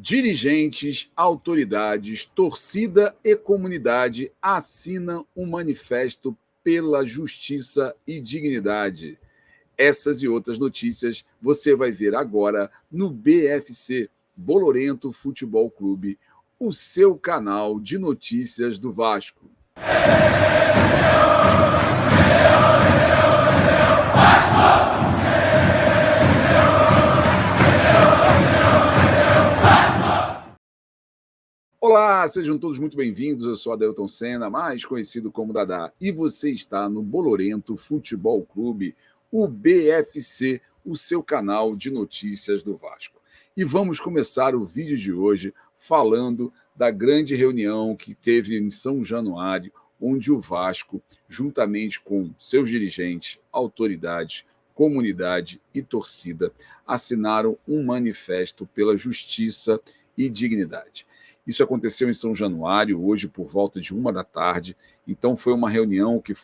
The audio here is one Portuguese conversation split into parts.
Dirigentes, autoridades, torcida e comunidade assinam um manifesto pela justiça e dignidade. Essas e outras notícias você vai ver agora no BFC, Bolorento Futebol Clube, o seu canal de notícias do Vasco. Olá, sejam todos muito bem-vindos. Eu sou Adelton Senna, mais conhecido como Dadá, e você está no Bolorento Futebol Clube, o BFC, o seu canal de notícias do Vasco. E vamos começar o vídeo de hoje falando da grande reunião que teve em São Januário, onde o Vasco, juntamente com seus dirigentes, autoridades, comunidade e torcida, assinaram um manifesto pela justiça e dignidade. Isso aconteceu em São Januário, hoje por volta de 1h. Então foi uma reunião que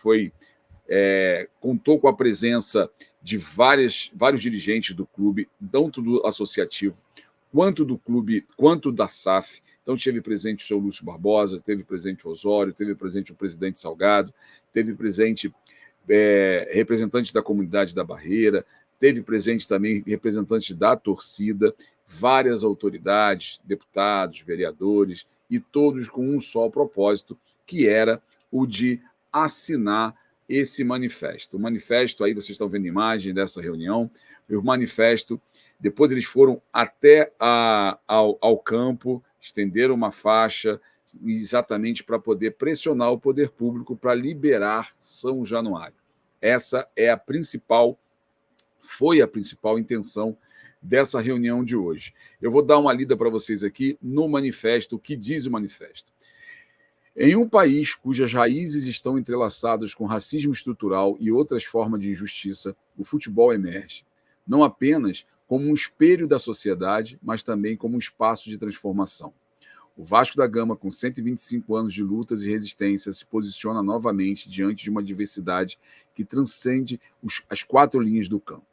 contou com a presença de vários dirigentes do clube, tanto do associativo, quanto do clube, quanto da SAF. Então teve presente o seu Lúcio Barbosa, teve presente o Osório, teve presente o presidente Salgado, teve presente representante da comunidade da Barreira, teve presente também representante da torcida, várias autoridades, deputados, vereadores, e todos com um só propósito, que era o de assinar esse manifesto. O manifesto, aí vocês estão vendo imagem dessa reunião, o manifesto, depois eles foram até ao campo, estenderam uma faixa, exatamente para poder pressionar o poder público para liberar São Januário. Essa foi a principal intenção dessa reunião de hoje. Eu vou dar uma lida para vocês aqui no manifesto, o que diz o manifesto. Em um país cujas raízes estão entrelaçadas com racismo estrutural e outras formas de injustiça, o futebol emerge, não apenas como um espelho da sociedade, mas também como um espaço de transformação. O Vasco da Gama, com 125 anos de lutas e resistência, se posiciona novamente diante de uma diversidade que transcende as 4 linhas do campo.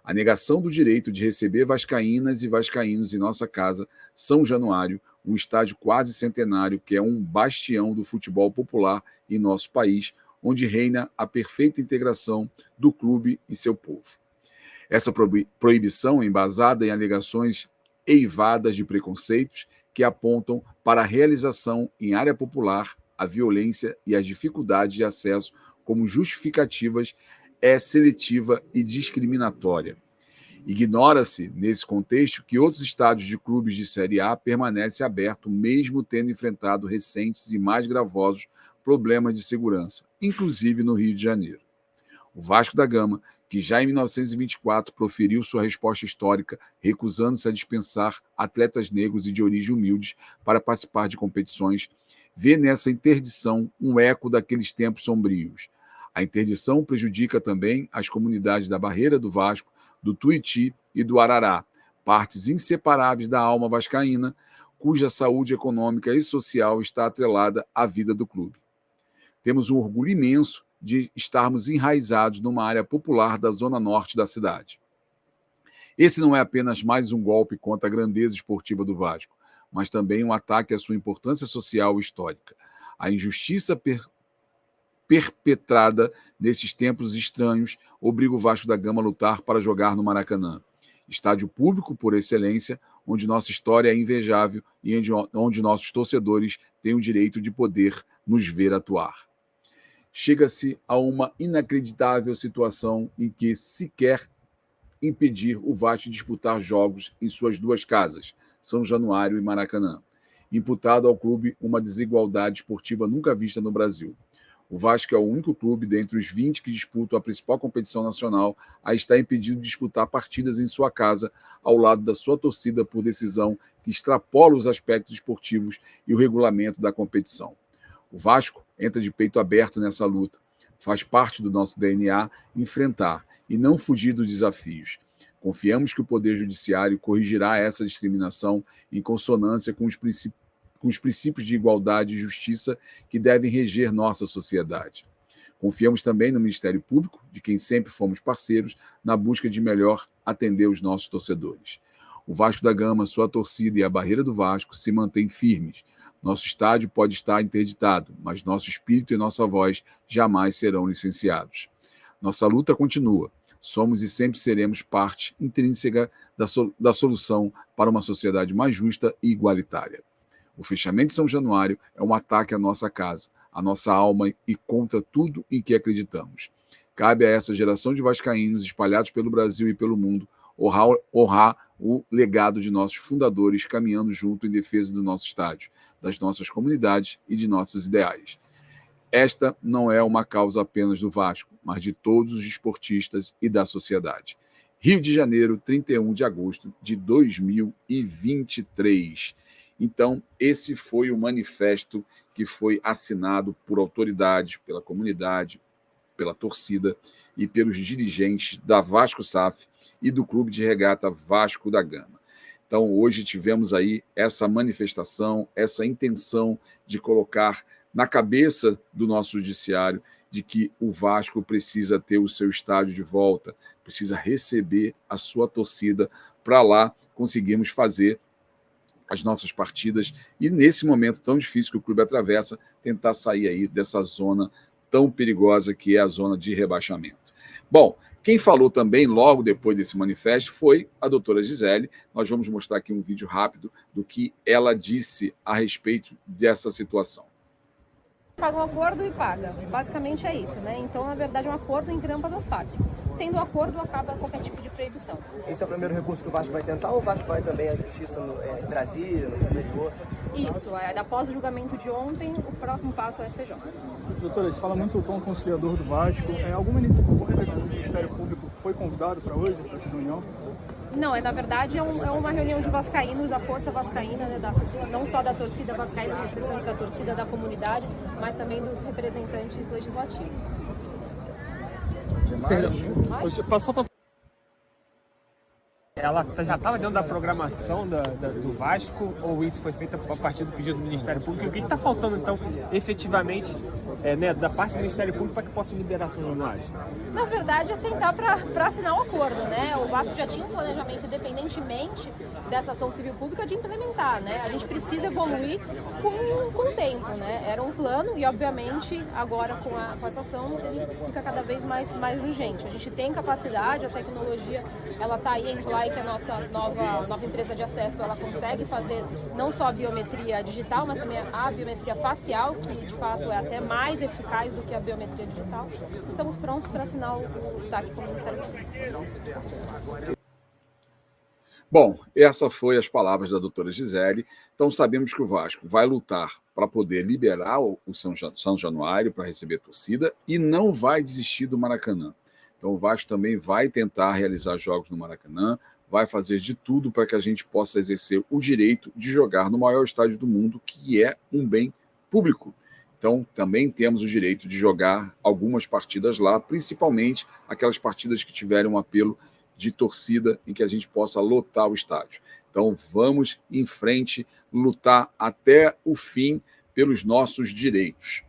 A negação do direito de receber vascaínas e vascaínos em nossa casa, São Januário, um estádio quase centenário que é um bastião do futebol popular em nosso país, onde reina a perfeita integração do clube e seu povo. Essa proibição é embasada em alegações eivadas de preconceitos que apontam para a realização em área popular, a violência e as dificuldades de acesso como justificativas seletiva e discriminatória. Ignora-se, nesse contexto, que outros estádios de clubes de Série A permanecem abertos, mesmo tendo enfrentado recentes e mais gravosos problemas de segurança, inclusive no Rio de Janeiro. O Vasco da Gama, que já em 1924 proferiu sua resposta histórica, recusando-se a dispensar atletas negros e de origem humilde para participar de competições, vê nessa interdição um eco daqueles tempos sombrios. A interdição prejudica também as comunidades da Barreira do Vasco, do Tuiuti e do Arará, partes inseparáveis da alma vascaína, cuja saúde econômica e social está atrelada à vida do clube. Temos um orgulho imenso de estarmos enraizados numa área popular da zona norte da cidade. Esse não é apenas mais um golpe contra a grandeza esportiva do Vasco, mas também um ataque à sua importância social e histórica. A injustiça perpetrada nesses tempos estranhos obriga o Vasco da Gama a lutar para jogar no Maracanã. Estádio público por excelência, onde nossa história é invejável e onde nossos torcedores têm o direito de poder nos ver atuar. Chega-se a uma inacreditável situação em que se quer impedir o Vasco de disputar jogos em suas 2 casas, São Januário e Maracanã, imputado ao clube uma desigualdade esportiva nunca vista no Brasil. O Vasco é o único clube dentre os 20 que disputam a principal competição nacional a estar impedido de disputar partidas em sua casa ao lado da sua torcida por decisão que extrapola os aspectos esportivos e o regulamento da competição. O Vasco entra de peito aberto nessa luta. Faz parte do nosso DNA enfrentar e não fugir dos desafios. Confiamos que o Poder Judiciário corrigirá essa discriminação em consonância com os princípios de igualdade e justiça que devem reger nossa sociedade. Confiamos também no Ministério Público, de quem sempre fomos parceiros, na busca de melhor atender os nossos torcedores. O Vasco da Gama, sua torcida e a barreira do Vasco se mantêm firmes. Nosso estádio pode estar interditado, mas nosso espírito e nossa voz jamais serão licenciados. Nossa luta continua. Somos e sempre seremos parte intrínseca da solução para uma sociedade mais justa e igualitária. O fechamento de São Januário é um ataque à nossa casa, à nossa alma e contra tudo em que acreditamos. Cabe a essa geração de vascaínos espalhados pelo Brasil e pelo mundo honrar o legado de nossos fundadores, caminhando junto em defesa do nosso estádio, das nossas comunidades e de nossos ideais. Esta não é uma causa apenas do Vasco, mas de todos os esportistas e da sociedade. Rio de Janeiro, 31 de agosto de 2023. Então, esse foi o manifesto que foi assinado por autoridades, pela comunidade, pela torcida e pelos dirigentes da Vasco SAF e do Clube de Regata Vasco da Gama. Então, hoje tivemos aí essa manifestação, essa intenção de colocar na cabeça do nosso judiciário de que o Vasco precisa ter o seu estádio de volta, precisa receber a sua torcida para lá conseguirmos fazer as nossas partidas e, nesse momento tão difícil que o clube atravessa, tentar sair aí dessa zona tão perigosa que é a zona de rebaixamento. Bom, quem falou também logo depois desse manifesto foi a doutora Gisele. Nós vamos mostrar aqui um vídeo rápido do que ela disse a respeito dessa situação. Faz um acordo e paga. Basicamente é isso, né? Então, na verdade, é um acordo entre ambas as partes. Tendo acordo, acaba qualquer tipo de proibição. Esse é o primeiro recurso que o Vasco vai tentar, ou o Vasco vai também à justiça em Brasília, no superior? Isso, após o julgamento de ontem, o próximo passo é o STJ. Doutora, você fala muito com o conciliador do Vasco. Alguma iniciativa do Ministério Público foi convidado para hoje, para essa reunião? Não, na verdade é uma reunião de vascaínos, da força vascaína, né, não só da torcida vascaína, dos representantes da torcida, da comunidade, mas também dos representantes legislativos. Perdão, você passou para... Ela já estava dentro da programação do Vasco, ou isso foi feito a partir do pedido do Ministério Público? E o que está faltando, então, efetivamente, da parte do Ministério Público para que possa liberar São Januário? Na verdade, é sentar para assinar o acordo, né? O Vasco já tinha um planejamento, independentemente dessa ação civil pública, de implementar, né? A gente precisa evoluir com o tempo, né? Era um plano e, obviamente, agora com essa ação, ele fica cada vez mais urgente. A gente tem capacidade, a tecnologia, ela está aí em Play, que é a nossa nova empresa de acesso, ela consegue fazer não só a biometria digital, mas também a biometria facial, que de fato é até mais eficaz do que a biometria digital. Estamos prontos para assinar o TAC com o Ministério Público. Bom, essas foram as palavras da doutora Gisele. Então, sabemos que o Vasco vai lutar para poder liberar o São Januário para receber torcida e não vai desistir do Maracanã. Então, o Vasco também vai tentar realizar jogos no Maracanã, vai fazer de tudo para que a gente possa exercer o direito de jogar no maior estádio do mundo, que é um bem público. Então, também temos o direito de jogar algumas partidas lá, principalmente aquelas partidas que tiverem um apelo de torcida em que a gente possa lotar o estádio. Então, vamos em frente, lutar até o fim pelos nossos direitos.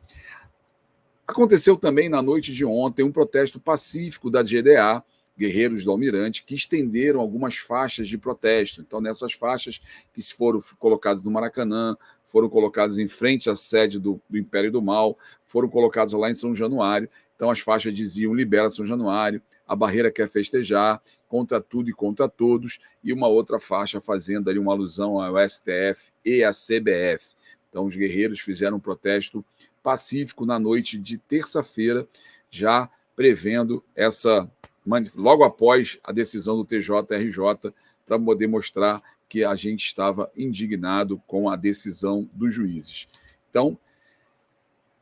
Aconteceu também na noite de ontem um protesto pacífico da GDA, Guerreiros do Almirante, que estenderam algumas faixas de protesto. Então, nessas faixas que foram colocadas no Maracanã, foram colocadas em frente à sede do Império do Mal, foram colocadas lá em São Januário. Então, as faixas diziam: libera São Januário, a barreira quer festejar, contra tudo e contra todos, e uma outra faixa fazendo ali uma alusão ao STF e à CBF. Então, os guerreiros fizeram um protesto pacífico na noite de terça-feira, já prevendo logo após a decisão do TJRJ, para poder mostrar que a gente estava indignado com a decisão dos juízes. Então,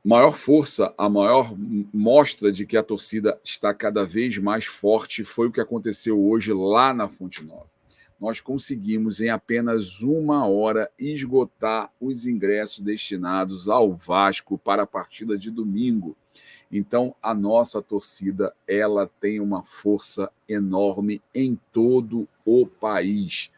maior força, a maior mostra de que a torcida está cada vez mais forte foi o que aconteceu hoje lá na Fonte Nova. Nós conseguimos, em apenas 1 hora, esgotar os ingressos destinados ao Vasco para a partida de domingo. Então, a nossa torcida, ela tem uma força enorme em todo o país.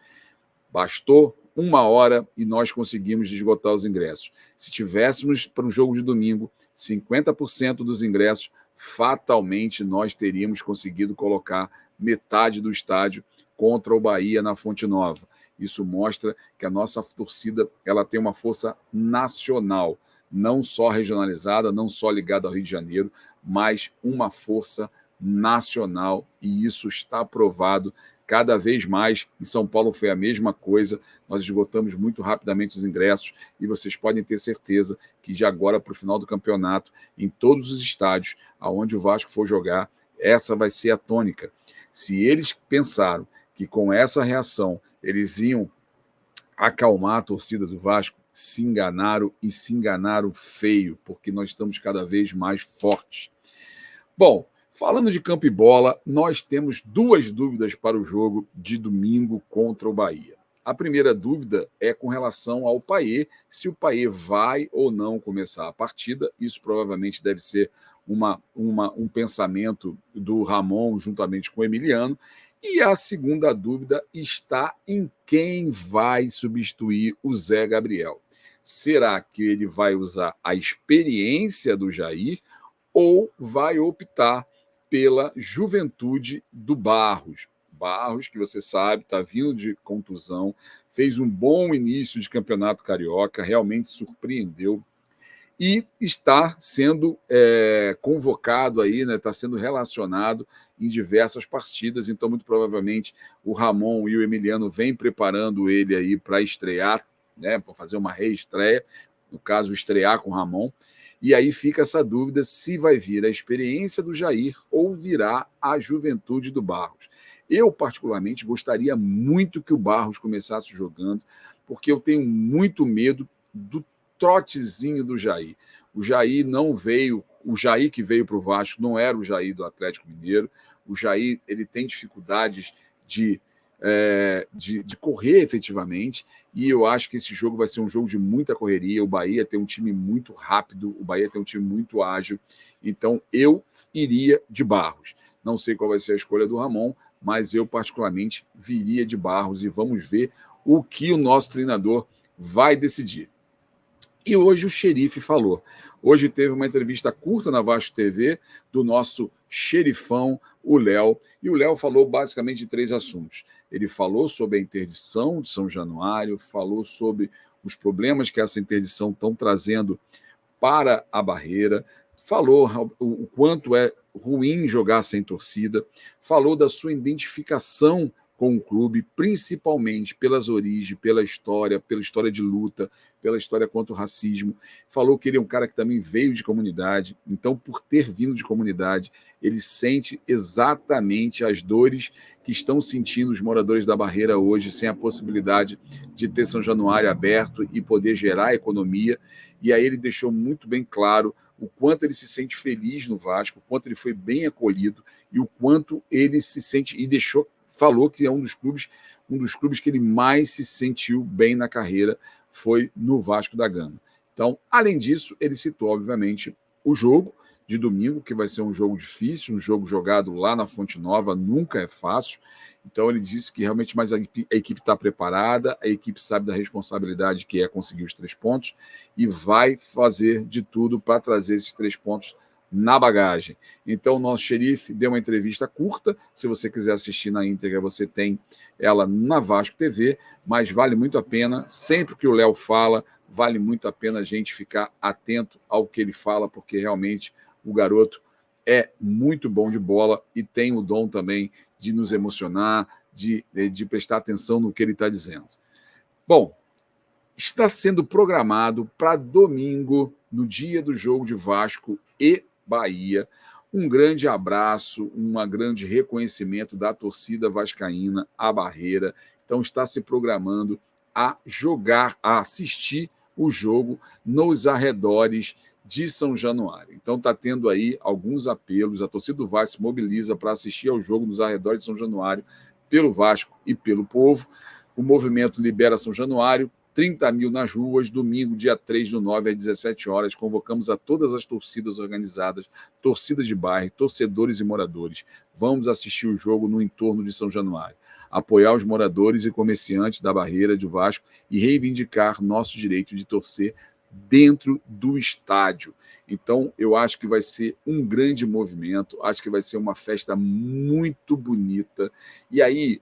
Bastou 1 hora e nós conseguimos esgotar os ingressos. Se tivéssemos para o jogo de domingo, 50% dos ingressos fatalmente nós teríamos conseguido colocar metade do estádio contra o Bahia na Fonte Nova. Isso mostra que a nossa torcida ela tem uma força nacional, não só regionalizada, não só ligada ao Rio de Janeiro, mas uma força nacional, e isso está provado cada vez mais. Em São Paulo foi a mesma coisa, nós esgotamos muito rapidamente os ingressos, e vocês podem ter certeza que já agora, para o final do campeonato, em todos os estádios aonde o Vasco for jogar, essa vai ser a tônica. Se eles pensaram que com essa reação eles iam acalmar a torcida do Vasco, se enganaram, e se enganaram feio, porque nós estamos cada vez mais fortes. Bom, falando de campo e bola, nós temos duas dúvidas para o jogo de domingo contra o Bahia. A primeira dúvida é com relação ao Payet, se o Payet vai ou não começar a partida. Isso provavelmente deve ser um pensamento do Ramon juntamente com o Emiliano. E a segunda dúvida está em quem vai substituir o Zé Gabriel. Será que ele vai usar a experiência do Jair ou vai optar pela juventude do Barros? Barros, que você sabe, está vindo de contusão, fez um bom início de campeonato carioca, realmente surpreendeu e está sendo convocado aí, né? Está sendo relacionado em diversas partidas. Então, muito provavelmente, o Ramon e o Emiliano vêm preparando ele aí para estrear, né? Para fazer uma reestreia, no caso, estrear com o Ramon. E aí fica essa dúvida se vai vir a experiência do Jair ou virá a juventude do Barros. Eu, particularmente, gostaria muito que o Barros começasse jogando, porque eu tenho muito medo do trotezinho do Jair. O Jair não veio, o Jair que veio para o Vasco não era o Jair do Atlético Mineiro. O Jair ele tem dificuldades de correr efetivamente, e eu acho que esse jogo vai ser um jogo de muita correria. O Bahia tem um time muito rápido, o Bahia tem um time muito ágil, então eu iria de Barros. Não sei qual vai ser a escolha do Ramon, mas eu particularmente viria de Barros, e vamos ver o que o nosso treinador vai decidir. E hoje o Xerife falou. Hoje teve uma entrevista curta na Vasco TV do nosso xerifão, o Léo. E o Léo falou basicamente de 3 assuntos. Ele falou sobre a interdição de São Januário, falou sobre os problemas que essa interdição estão trazendo para a Barreira, falou o quanto é ruim jogar sem torcida, falou da sua identificação com o clube, principalmente pelas origens, pela história de luta, pela história contra o racismo. Falou que ele é um cara que também veio de comunidade, então, por ter vindo de comunidade, ele sente exatamente as dores que estão sentindo os moradores da Barreira hoje, sem a possibilidade de ter São Januário aberto e poder gerar economia. E aí ele deixou muito bem claro o quanto ele se sente feliz no Vasco, o quanto ele foi bem acolhido e o quanto ele se sente, e falou que é um dos clubes que ele mais se sentiu bem na carreira foi no Vasco da Gama. Então, além disso, ele citou, obviamente, o jogo de domingo, que vai ser um jogo difícil, um jogo jogado lá na Fonte Nova, nunca é fácil. Então, ele disse que realmente mais a equipe está preparada, a equipe sabe da responsabilidade que é conseguir os 3 pontos e vai fazer de tudo para trazer esses 3 pontos na bagagem. Então, o nosso xerife deu uma entrevista curta. Se você quiser assistir na íntegra, você tem ela na Vasco TV, mas vale muito a pena. Sempre que o Léo fala, vale muito a pena a gente ficar atento ao que ele fala, porque realmente o garoto é muito bom de bola e tem o dom também de nos emocionar, de prestar atenção no que ele está dizendo. Bom, está sendo programado para domingo, no dia do jogo de Vasco e Bahia, um grande abraço, um grande reconhecimento da torcida vascaína à Barreira. Então está se programando a assistir o jogo nos arredores de São Januário. Então está tendo aí alguns apelos, a torcida do Vasco se mobiliza para assistir ao jogo nos arredores de São Januário pelo Vasco e pelo povo. O movimento Libera São Januário, 30 mil nas ruas, domingo, dia 3/9, às 17 horas. Convocamos a todas as torcidas organizadas, torcidas de bairro, torcedores e moradores. Vamos assistir o jogo no entorno de São Januário. Apoiar os moradores e comerciantes da Barreira de Vasco e reivindicar nosso direito de torcer dentro do estádio. Então, eu acho que vai ser um grande movimento, acho que vai ser uma festa muito bonita. E aí,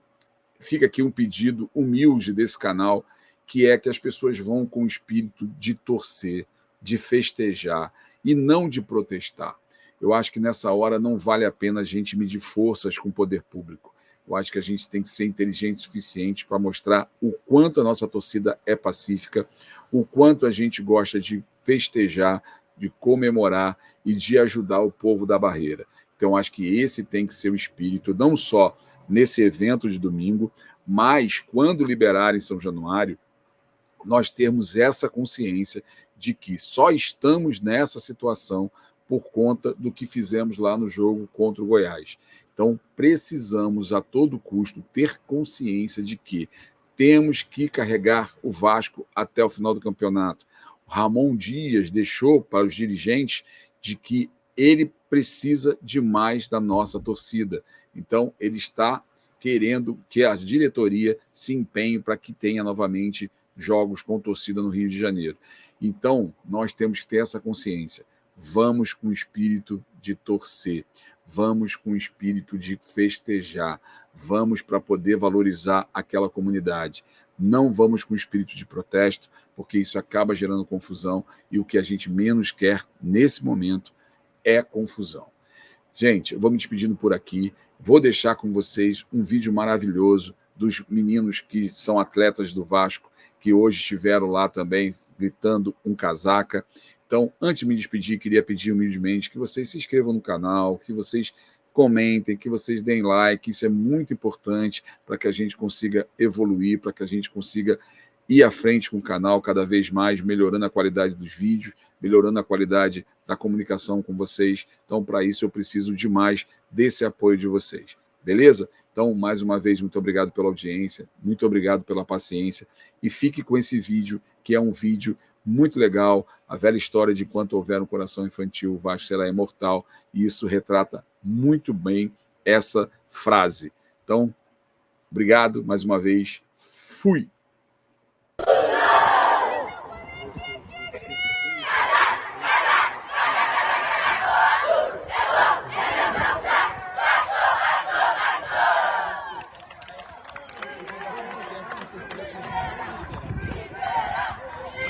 fica aqui um pedido humilde desse canal, que é que as pessoas vão com o espírito de torcer, de festejar e não de protestar. Eu acho que nessa hora não vale a pena a gente medir forças com o poder público. Eu acho que a gente tem que ser inteligente o suficiente para mostrar o quanto a nossa torcida é pacífica, o quanto a gente gosta de festejar, de comemorar e de ajudar o povo da Barreira. Então, acho que esse tem que ser o espírito, não só nesse evento de domingo, mas quando liberarem São Januário, nós termos essa consciência de que só estamos nessa situação por conta do que fizemos lá no jogo contra o Goiás. Então, precisamos, a todo custo, ter consciência de que temos que carregar o Vasco até o final do campeonato. O Ramon Dias deixou para os dirigentes de que ele precisa demais da nossa torcida. Então, ele está querendo que a diretoria se empenhe para que tenha novamente jogos com torcida no Rio de Janeiro. Então, nós temos que ter essa consciência. Vamos com o espírito de torcer, vamos com o espírito de festejar, vamos para poder valorizar aquela comunidade. Não vamos com o espírito de protesto, porque isso acaba gerando confusão e o que a gente menos quer nesse momento é confusão. Gente, eu vou me despedindo por aqui, vou deixar com vocês um vídeo maravilhoso dos meninos que são atletas do Vasco, que hoje estiveram lá também gritando um casaca. Então, antes de me despedir, queria pedir humildemente que vocês se inscrevam no canal, que vocês comentem, que vocês deem like, isso é muito importante para que a gente consiga evoluir, para que a gente consiga ir à frente com o canal cada vez mais, melhorando a qualidade dos vídeos, melhorando a qualidade da comunicação com vocês. Então, para isso, eu preciso demais desse apoio de vocês. Beleza? Então, mais uma vez, muito obrigado pela audiência, muito obrigado pela paciência e fique com esse vídeo, que é um vídeo muito legal, a velha história de enquanto houver um coração infantil, o Vasco será imortal, e isso retrata muito bem essa frase. Então, obrigado mais uma vez, fui!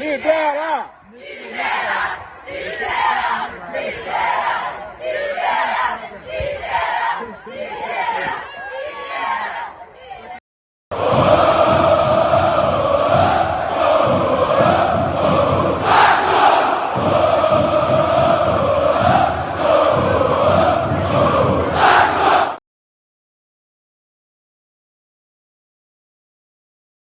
Libera!